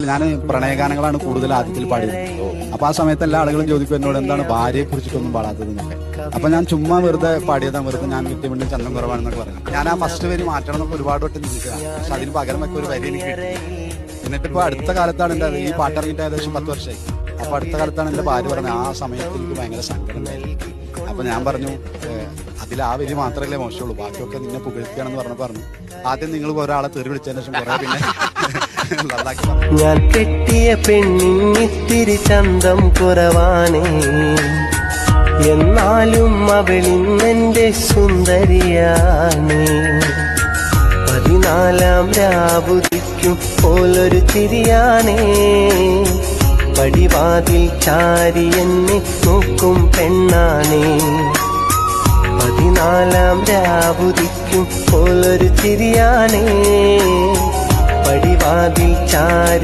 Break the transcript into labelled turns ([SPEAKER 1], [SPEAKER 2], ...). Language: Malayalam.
[SPEAKER 1] ഞാൻ പ്രണയഗാനങ്ങളാണ് കൂടുതൽ ആദ്യത്തിൽ പാടിയത്. അപ്പൊ ആ സമയത്ത് എല്ലാ ആളുകളും ചോദിക്കും എന്നോട് എന്താണ് ഭാര്യയെ കുറിച്ചിട്ടൊന്നും പാടാത്തതെന്നൊക്കെ. അപ്പൊ ഞാൻ ചുമ്മാ വെറുതെ പാടിയതാണ്, വെറുതെ ഞാൻ കിട്ടിയ ചന്തം കുറവാണെന്നൊക്കെ പറഞ്ഞു. ഞാൻ ആ ഫസ്റ്റ് വരി മാറ്റണം എന്നൊക്കെ ഒരുപാട് വട്ടം ചിന്തിച്ചതാണ്. പക്ഷെ അതിന് പകരം ഒക്കെ ഒരു വരി എനിക്ക് കിട്ടി. എന്നിട്ടിപ്പോ അടുത്ത കാലത്താണ് എന്റെ ഈ പാട്ടിറങ്ങിയിട്ട് ഏകദേശം 10 വർഷമായി. അപ്പൊ അടുത്ത കാലത്താണ് എന്റെ ഭാര്യ പറഞ്ഞത് ആ സമയത്ത് എനിക്ക് ഭയങ്കര സങ്കടം ഉണ്ടായിരുന്നു. അപ്പൊ ഞാൻ പറഞ്ഞു അതിൽ ആ വരി മാത്രമല്ലേ മോശമുള്ളൂ, ബാക്കിയൊക്കെ നിന്നെ പുകഴ്ത്തിയാണെന്ന് പറഞ്ഞു. ആദ്യം നിങ്ങൾ ഒരാളെ തെറി വിളിച്ചതിന് ശേഷം കുറെ പിന്നെ
[SPEAKER 2] ഞാൻ കെട്ടിയ പെണ്ണിത്തിരി ചന്തം കുറവാണേ, എന്നാലും അവളിന്നെന്റെ സുന്ദരിയാണേ. 14-ാം രാവുദിക്കും പോലൊരു ചിരിയാണേ, പടിവാതിൽ ചാരി എന്നെ നോക്കും പെണ്ണാണേ. 14-ാം രാവുദിക്കും പോലൊരു ചിരിയാണേ, പടിവാതിൽ ചാരി